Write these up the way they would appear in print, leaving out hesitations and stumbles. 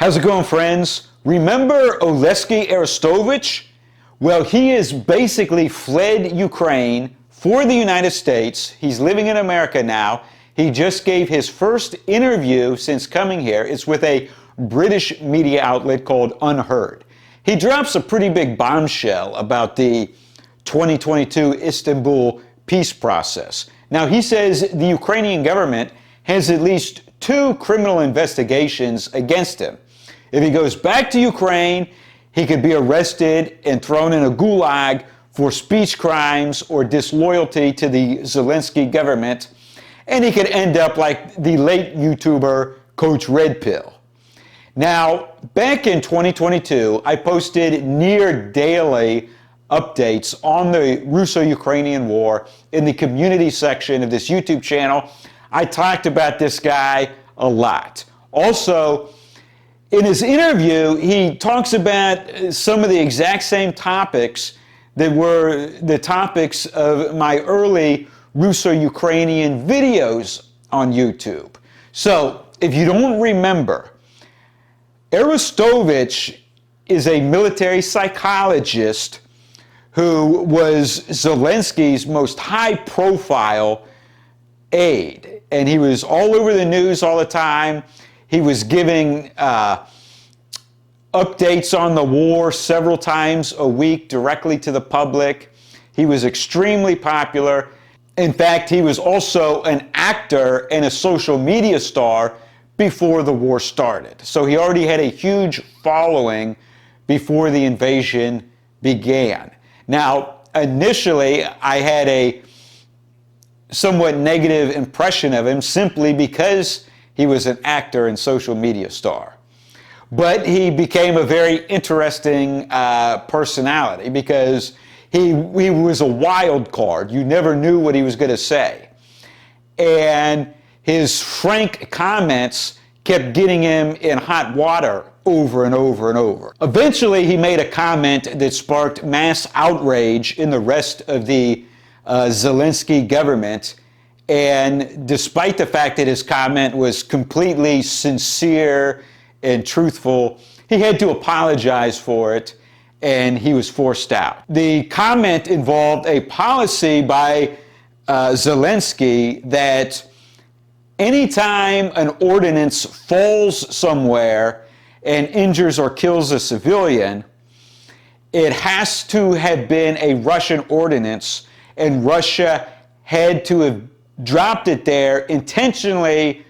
How's it going, friends? Remember Oleksii Arestovych? Well, he has basically fled Ukraine for the United States. He's living in America now. He just gave his first interview since coming here. It's with a British media outlet called Unheard. He drops a pretty big bombshell about the 2022 Istanbul peace process. Now, he says the Ukrainian government has at least 2 criminal investigations against him. If he goes back to Ukraine, he could be arrested and thrown in a gulag for speech crimes or disloyalty to the Zelensky government, and he could end up like the late YouTuber Coach Red Pill. Now, back in 2022, I posted near daily updates on the Russo-Ukrainian war in the community section of this YouTube channel. I talked about this guy a lot. Also, in his interview, he talks about some of the exact same topics that were the topics of my early Russo-Ukrainian videos on YouTube. So, if you don't remember, Arestovych is a military psychologist who was Zelensky's most high-profile aide. And he was all over the news all the time. He was giving updates on the war several times a week directly to the public. He was extremely popular. In fact, he was also an actor and a social media star before the war started. So he already had a huge following before the invasion began. Now, initially, I had a somewhat negative impression of him simply because he was an actor and social media star. But he became a very interesting personality because he was a wild card. You never knew what he was going to say. And his frank comments kept getting him in hot water over and over and over. Eventually, he made a comment that sparked mass outrage in the rest of the Zelensky government. And despite the fact that his comment was completely sincere and truthful, he had to apologize for it, and he was forced out. The comment involved a policy by Zelensky that anytime an ordinance falls somewhere and injures or kills a civilian, it has to have been a Russian ordinance, and Russia had to have dropped it there intentionally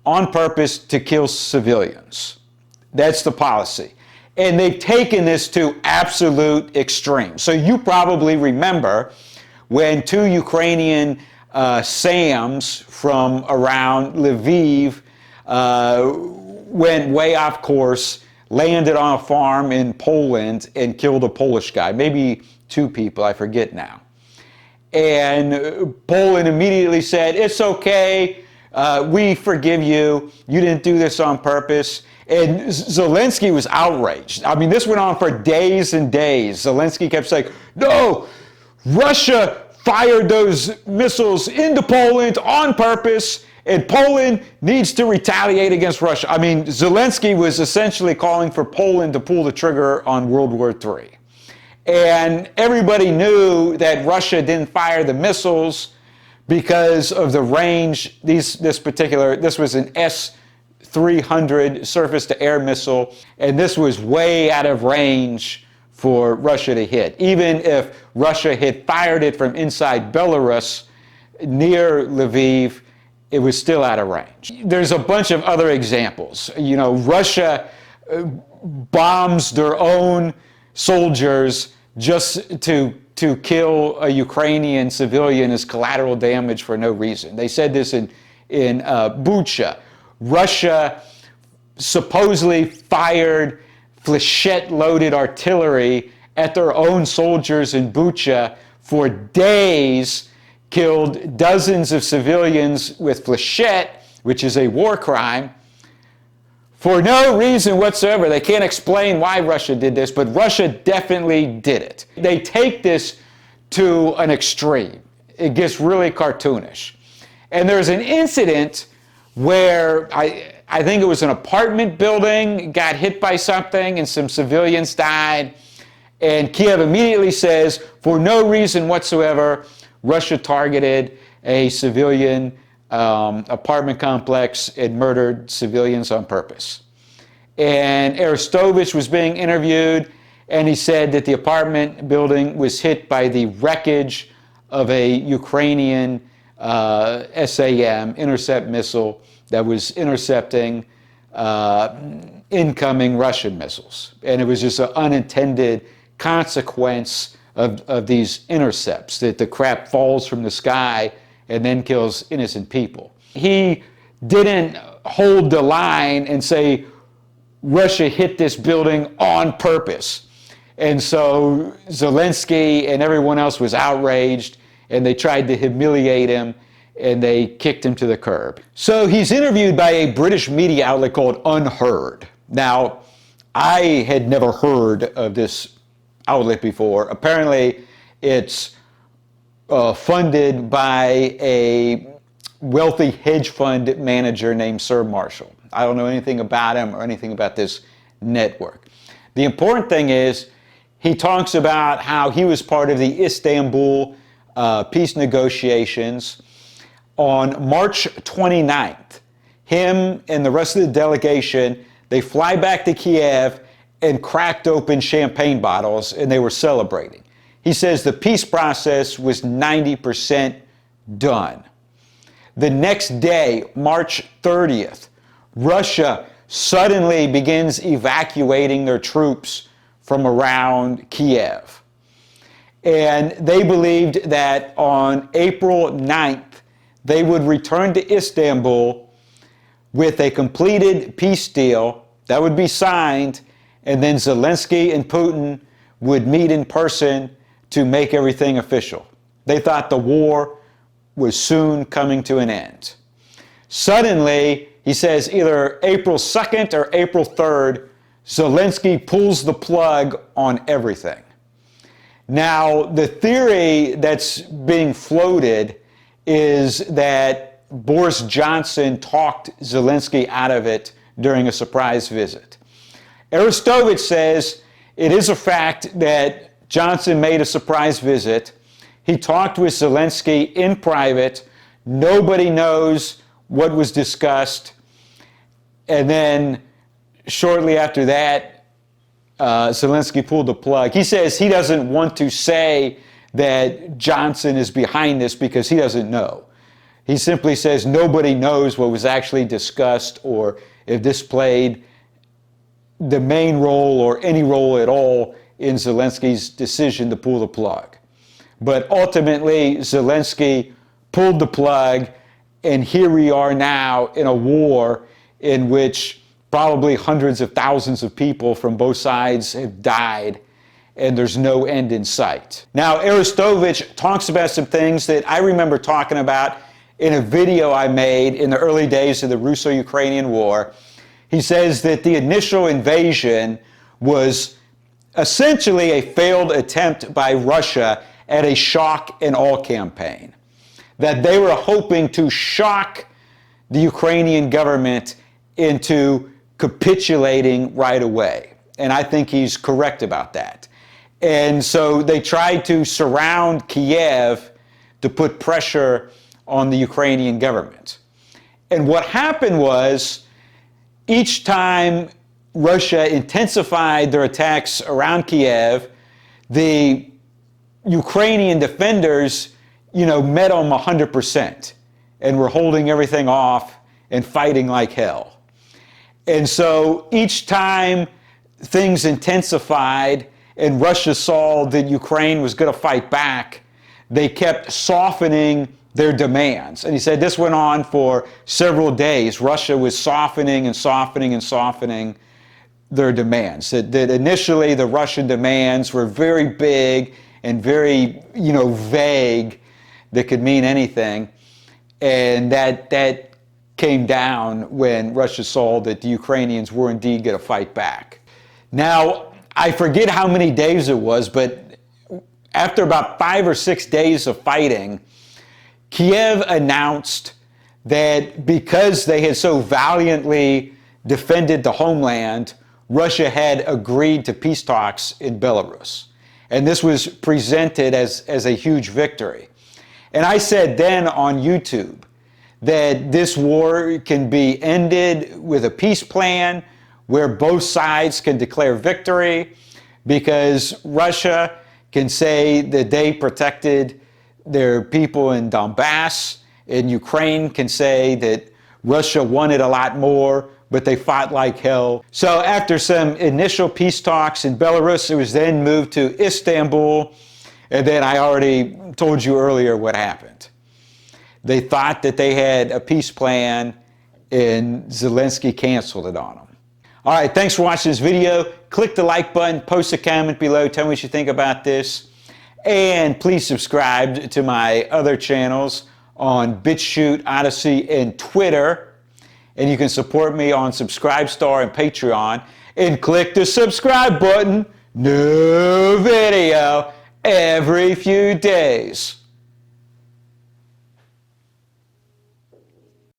on purpose to kill civilians. That's the policy. And they've taken this to absolute extremes. So you probably remember when 2 Ukrainian SAMs from around Lviv went way off course, landed on a farm in Poland and killed a Polish guy, maybe 2 people, I forget now. And Poland immediately said, it's okay, we forgive you, you didn't do this on purpose. And Zelensky was outraged. I mean, this went on for days and days. Zelensky kept saying, no, Russia fired those missiles into Poland on purpose, and Poland needs to retaliate against Russia. I mean, Zelensky was essentially calling for Poland to pull the trigger on World War III. And everybody knew that Russia didn't fire the missiles because of the range. This was an S-300 surface-to-air missile, and this was way out of range for Russia to hit. Even if Russia had fired it from inside Belarus near Lviv, it was still out of range. There's a bunch of other examples. You know, Russia bombs their own soldiers just to kill a Ukrainian civilian as collateral damage for no reason. They said this in Bucha. Russia supposedly fired flechette-loaded artillery at their own soldiers in Bucha for days, killed dozens of civilians with flechette, which is a war crime, for no reason whatsoever. They can't explain why Russia did this, but Russia definitely did it. They take this to an extreme. It gets really cartoonish. And there's an incident where I think it was an apartment building, got hit by something and some civilians died. And Kiev immediately says, for no reason whatsoever, Russia targeted a civilian apartment complex and murdered civilians on purpose. And Arestovych was being interviewed, and he said that the apartment building was hit by the wreckage of a Ukrainian SAM, intercept missile, that was intercepting incoming Russian missiles. And it was just an unintended consequence of these intercepts, that the crap falls from the sky and then kills innocent people. He didn't hold the line and say, Russia hit this building on purpose. And so Zelensky and everyone else was outraged, and they tried to humiliate him, and they kicked him to the curb. So he's interviewed by a British media outlet called Unheard. Now, I had never heard of this outlet before. Apparently, it's funded by a wealthy hedge fund manager named Sir Marshall. I don't know anything about him or anything about this network. The important thing is, he talks about how he was part of the Istanbul peace negotiations. On March 29th, him and the rest of the delegation, they fly back to Kiev and cracked open champagne bottles, and they were celebrating. He says the peace process was 90% done. The next day, March 30th, Russia suddenly begins evacuating their troops from around Kiev. And they believed that on April 9th, they would return to Istanbul with a completed peace deal that would be signed, and then Zelensky and Putin would meet in person to make everything official. They thought the war was soon coming to an end. Suddenly, he says either April 2nd or April 3rd, Zelensky pulls the plug on everything. Now, the theory that's being floated is that Boris Johnson talked Zelensky out of it during a surprise visit. Arestovych says it is a fact that Johnson made a surprise visit. He talked with Zelensky in private. Nobody knows what was discussed. And then shortly after that, Zelensky pulled the plug. He says he doesn't want to say that Johnson is behind this because he doesn't know. He simply says nobody knows what was actually discussed or if this played the main role or any role at all in Zelensky's decision to pull the plug. But ultimately, Zelensky pulled the plug, and here we are now in a war in which probably hundreds of thousands of people from both sides have died, and there's no end in sight. Now, Arestovych talks about some things that I remember talking about in a video I made in the early days of the Russo-Ukrainian War. He says that the initial invasion was essentially a failed attempt by Russia at a shock and awe campaign. That they were hoping to shock the Ukrainian government into capitulating right away. And I think he's correct about that. And so they tried to surround Kiev to put pressure on the Ukrainian government. And what happened was, each time Russia intensified their attacks around Kiev, the Ukrainian defenders, met them 100% and were holding everything off and fighting like hell. And so each time things intensified and Russia saw that Ukraine was going to fight back, they kept softening their demands. And he said this went on for several days. Russia was softening and softening and softening their demands. That initially the Russian demands were very big and very, vague, that could mean anything. And that came down when Russia saw that the Ukrainians were indeed going to fight back. Now, I forget how many days it was, but after about 5 or 6 days of fighting, Kiev announced that because they had so valiantly defended the homeland, Russia had agreed to peace talks in Belarus. And this was presented as a huge victory. And I said then on YouTube that this war can be ended with a peace plan where both sides can declare victory, because Russia can say that they protected their people in Donbass, and Ukraine can say that Russia wanted a lot more, but they fought like hell. So after some initial peace talks in Belarus, it was then moved to Istanbul, and then I already told you earlier what happened. They thought that they had a peace plan, and Zelensky canceled it on them. All right, thanks for watching this video. Click the like button, post a comment below, tell me what you think about this, and please subscribe to my other channels on BitChute, Odyssey, and Twitter. And you can support me on Subscribestar and Patreon, and click the subscribe button. New video every few days.